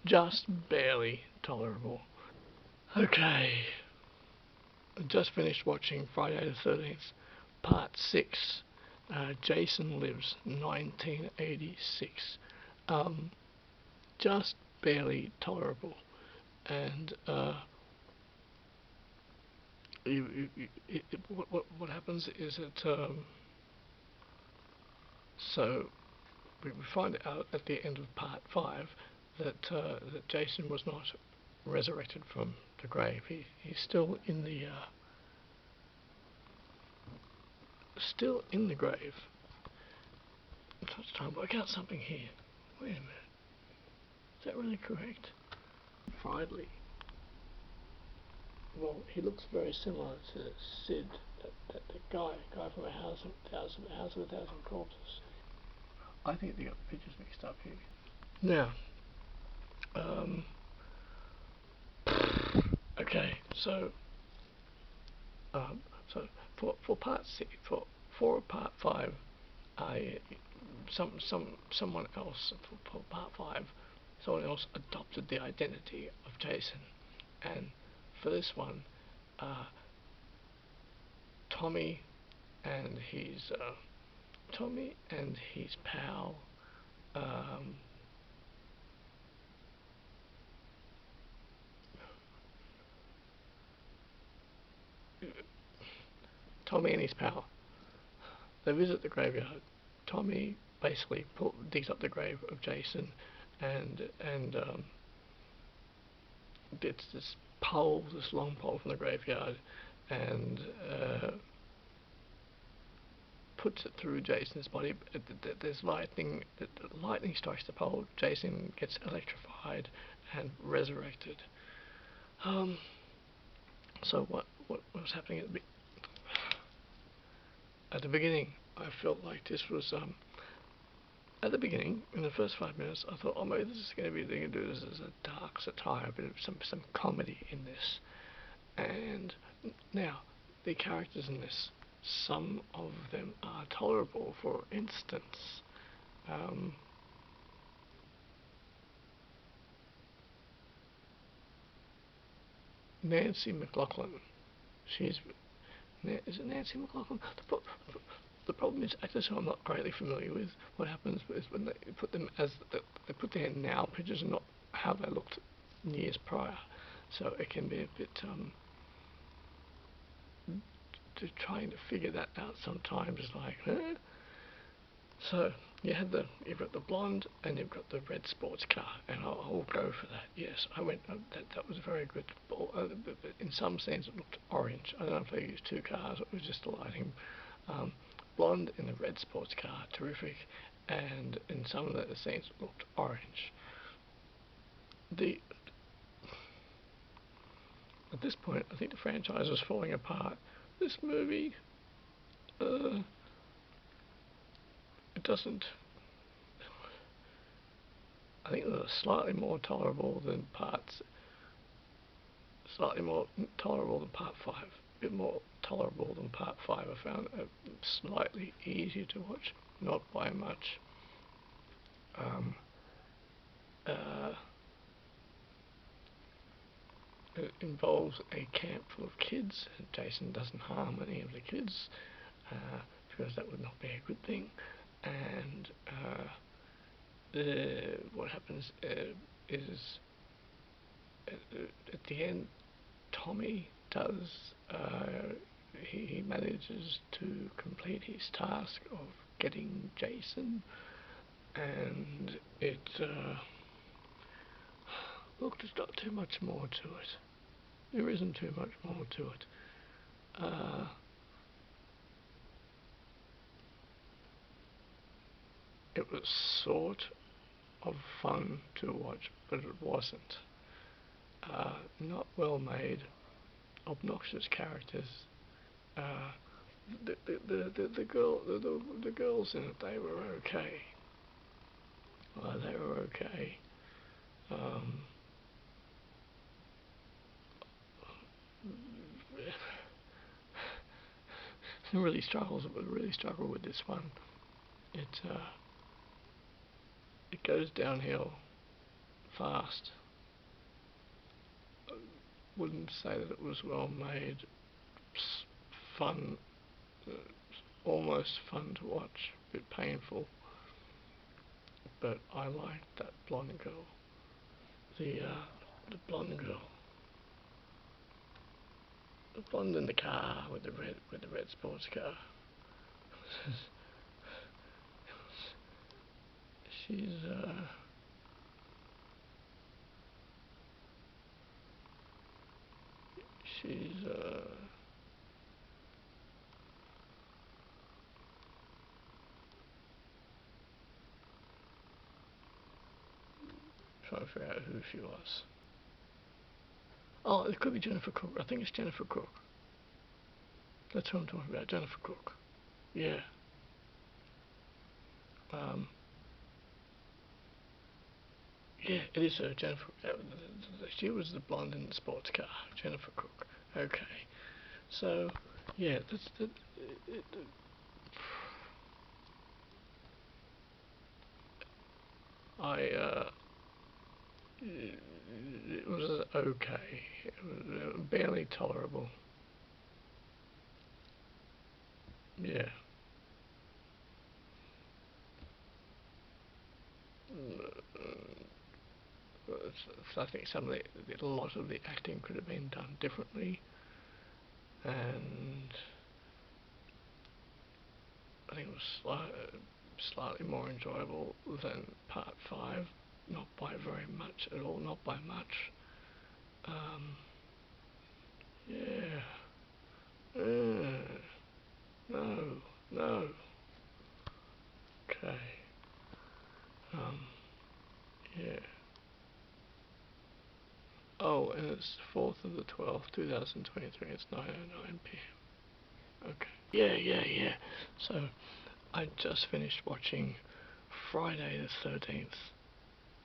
just barely tolerable. Okay, I just finished watching Friday the 13th, Part 6, Jason Lives, 1986. Just barely tolerable. And what happens is that so we find out at the end of part 5 that Jason was not resurrected from the grave. He's still in the grave. I'm trying to work out something here. Wait a minute. Is that really correct? Friedley. Well, he looks very similar to Sid, that guy from a house of a thousand corpses. I think they got the pictures mixed up here. Now, okay, so for part 6, for part 5, someone else for part 5, someone else adopted the identity of Jason, and for this one, Tommy and his pal, Tommy and his pal, they visit the graveyard. Tommy basically digs up the grave of Jason, and gets this long pole from the graveyard, and puts it through Jason's body. There's lightning. Lightning strikes the pole. Jason gets electrified and resurrected. So what was happening at the beginning? I felt like this was at the beginning, in the first 5 minutes, I thought, oh, maybe this is going to be, they're going to do this as a dark satire, a bit of some comedy in this. And now, the characters in this, some of them are tolerable. For instance, Nancy McLaughlin. Is it Nancy McLaughlin? The problem is actors who I'm not greatly familiar with. What happens is when they put them they put their now pictures and not how they looked years prior. So it can be a bit trying to figure that out sometimes. It's like, huh? So you've got the blonde and you've got the red sports car, and I'll go for that. Yes, I went. That was very good. But in some sense, it looked orange. I don't know if they used two cars. It was just the lighting. Blonde in the red sports car, terrific, and in some of the scenes, it looked orange. At this point, I think the franchise was falling apart. This movie, it doesn't. I think it was slightly more tolerable than part 5. A bit more tolerable than part 5. I found it slightly easier to watch, not by much. It involves a camp full of kids, and Jason doesn't harm any of the kids, because that would not be a good thing. And what happens is at the end, Tommy does he manages to complete his task of getting Jason, and it look, there's not too much more to it. There isn't too much more to it. It was sort of fun to watch, but it wasn't. Not well made, obnoxious characters. The girls in it, they were okay. They were okay. Really struggle with this one. It goes downhill fast. I wouldn't say that it was well made. Fun, almost fun to watch, a bit painful. But I liked that blonde girl. The blonde girl. The blonde in the car with the red sports car. She's she's trying to figure out who she was. Oh, it could be Jennifer Cook. I think it's Jennifer Cook. That's who I'm talking about, Jennifer Cook. Yeah. Yeah, it is her, Jennifer. She was the blonde in the sports car, Jennifer Cook. Okay. So, yeah, it was okay. It was barely tolerable. Yeah. So I think a lot of the acting could have been done differently, and I think it was slightly more enjoyable than part 5. Not by very much at all, not by much. Yeah. No, no. Okay. Yeah. Oh, and it's 4th of the 12th, 2023. It's 9:09 p.m. Okay. Yeah. So, I just finished watching Friday the 13th,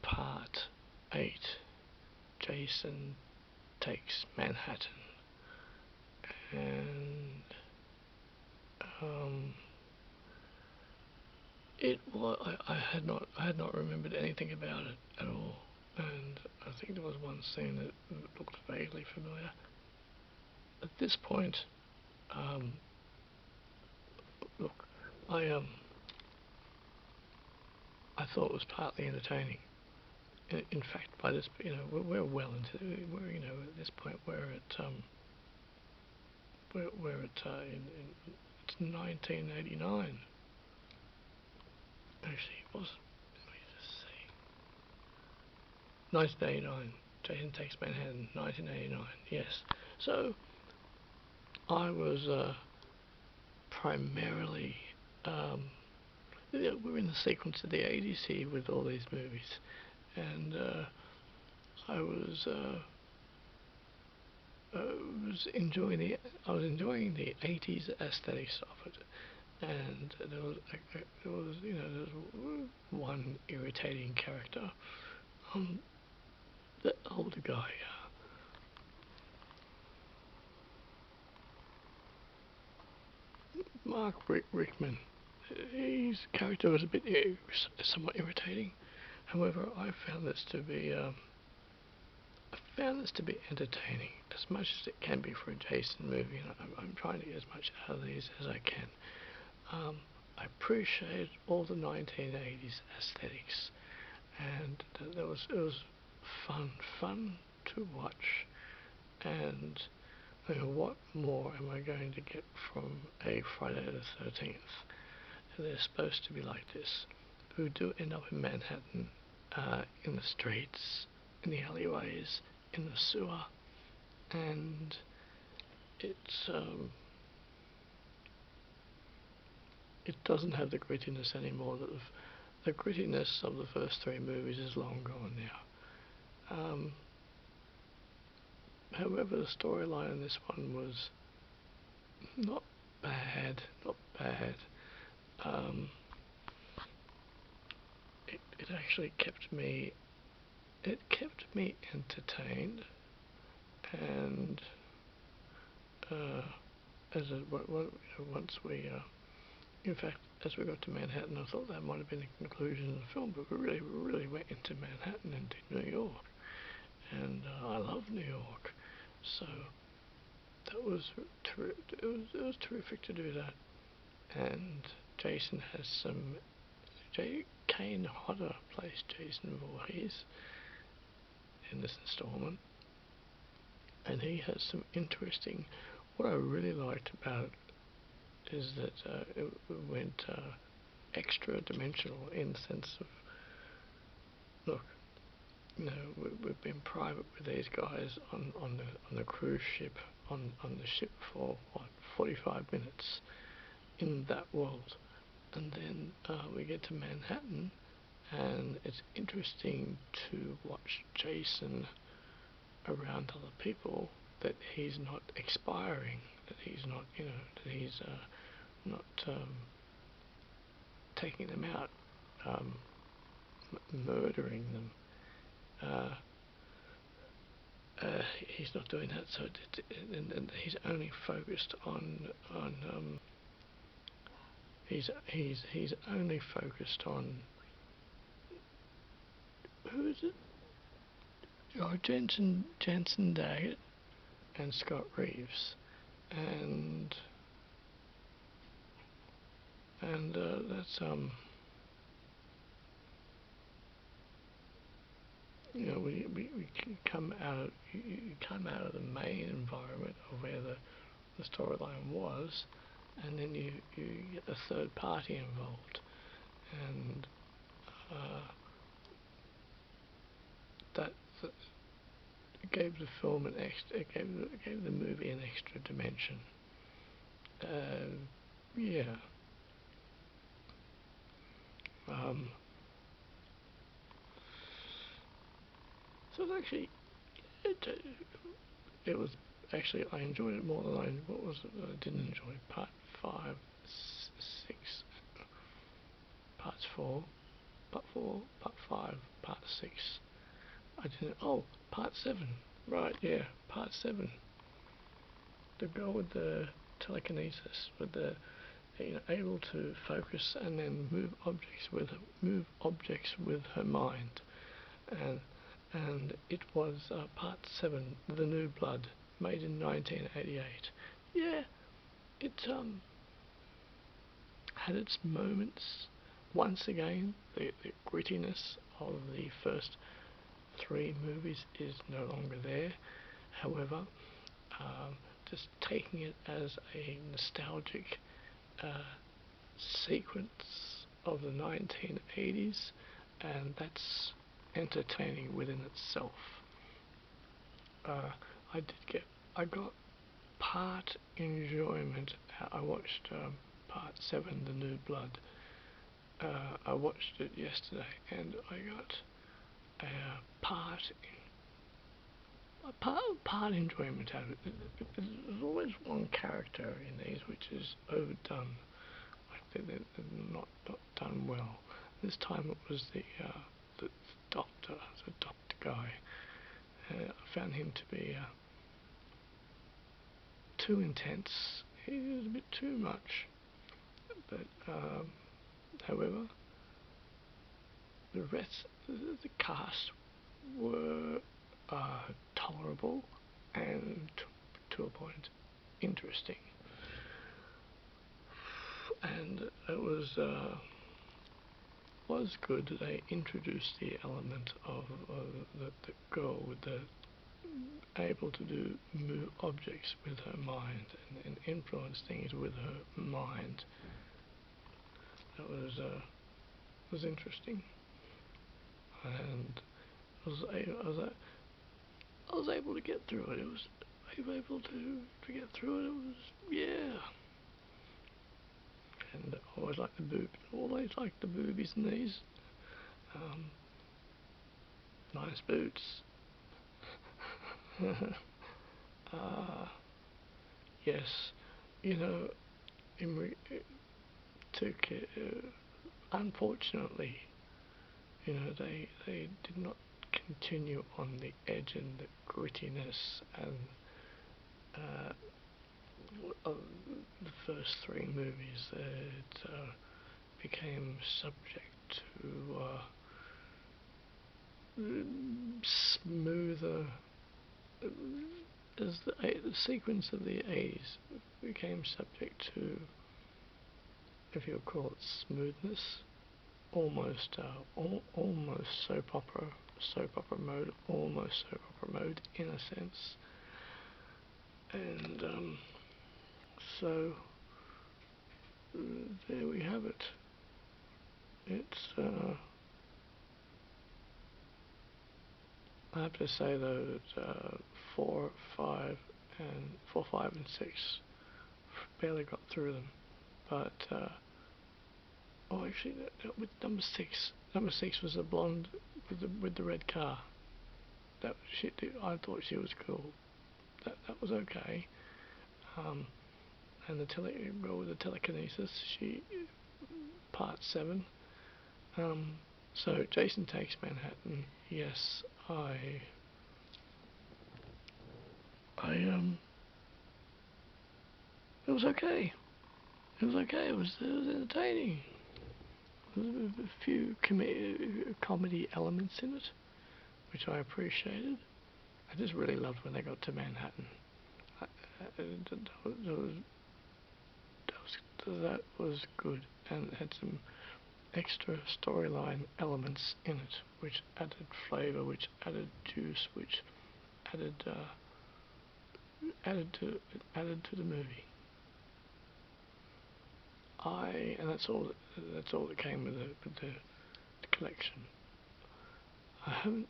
Part 8. Jason Takes Manhattan. And, it was, I had not remembered anything about it at all. And I think there was one scene that looked vaguely familiar. At this point, look, I thought it was partly entertaining. In fact, by this, we're well into, at this point, it's 1989. Actually, it was, let me just see. 1989. Jason Takes Manhattan, 1989. Yes. So, I was primarily, we're in the sequence of the 80s here with all these movies, and I was enjoying the 80s aesthetics of it, and there was one irritating character, the older guy. Mark Rickman. His character was somewhat irritating. However, I found this to be entertaining, as much as it can be for a Jason movie, and I'm trying to get as much out of these as I can. I appreciate all the 1980s aesthetics, and it was fun to watch, and what more am I going to get from a Friday the 13th? They're supposed to be like this. Who do end up in Manhattan, in the streets, in the alleyways, in the sewer, and it's it doesn't have the grittiness anymore. The grittiness of the first 3 movies is long gone now. However, the storyline in this one was not bad. It actually kept me entertained, and once we, in fact, as we got to Manhattan, I thought that might have been the conclusion of the film, but we really went into Manhattan and to New York, and I love New York, so that was it was terrific to do that. And Jason has some. Kane Hodder plays Jason Voorhees in this installment, and he has some interesting. What I really liked about it is that it went extra dimensional in the sense of, look, you know, we've been private with these guys on the cruise ship on the ship for what 45 minutes in that world, and then we get to Manhattan, and it's interesting to watch Jason around other people, that he's not expiring, that he's not, you know, that he's not taking them out, murdering them. He's not doing that, so and he's only focused on he's only focused on, who is it? Oh, Jensen Daggett and Scott Reeves, and that's you know, we come out of you come out of the main environment of where the storyline was, and then you get a third party involved, and that gave the film it gave the movie an extra dimension. Yeah. So it's actually, it was actually, I enjoyed it more than I didn't enjoy. Part 5, 6, parts 4, part 4, part 5, part 6. I didn't. Oh, part 7. Right, yeah, part 7. The girl with the telekinesis, with the, you know, able to focus and then move objects with her mind, and it was part 7, The New Blood, made in 1988. Yeah, it had its moments. Once again, the grittiness of the first 3 movies is no longer there. However, just taking it as a nostalgic sequence of the 1980s, and that's entertaining within itself. I got part enjoyment. I watched part 7, The New Blood. I watched it yesterday, and I got part enjoyment out of it. There's always one character in these which is overdone, like they're not done well. This time it was the doctor guy. I found him to be too intense. He was a bit too much. But however, the rest, the cast were tolerable and to a point interesting, and it was good that they introduced the element of the girl with the able to move objects with her mind and influence things with her mind. That was interesting, and I was able to get through it. I was able to get through it. It was, yeah. And I always like the boobies in these. Nice boots. Yes, you know, unfortunately, you know, they did not continue on the edge and the grittiness and of the first 3 movies. became subject to smoother, as the sequence of the 80s became subject to, if you'll call it smoothness, almost soap opera mode, almost soap opera mode in a sense. And so there we have it. It's I have to say though that 4, 5, and 6 barely got through them, but actually, with number 6 was a blonde with the red car. I thought she was cool. That was okay. And the girl with the telekinesis, part 7. So Jason Takes Manhattan. Yes, it was okay. It was okay. It was entertaining. There was a few comedy elements in it, which I appreciated. I just really loved when they got to Manhattan. That was good, and had some extra storyline elements in it, which added flavour, which added juice, which added to the movie. And that's all that came with the collection. I don't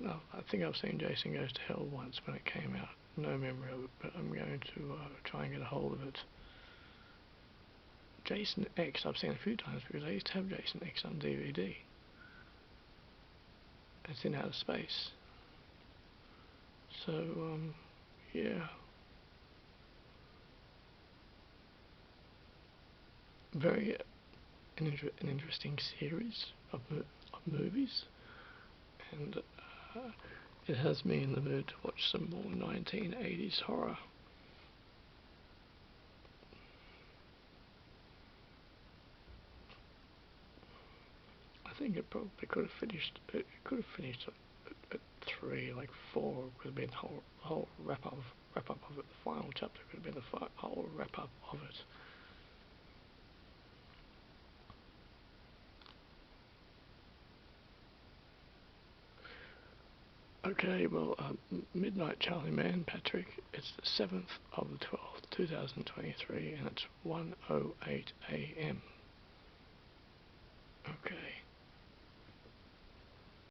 know. I think I've seen Jason Goes to Hell once when it came out. No memory of it, but I'm going to try and get a hold of it. Jason X I've seen a few times because I used to have Jason X on DVD. It's in outer space. So, yeah. An interesting series of movies, and it has me in the mood to watch some more 1980s horror. I think it probably could have finished. It could have finished at 3, like 4 could have been the whole wrap up of it. The final chapter could have been the whole wrap up of it. Okay, well, Midnight Charlie Man, Patrick. It's the 7th of the 12th, 2023, and it's 1:08 a.m. Okay.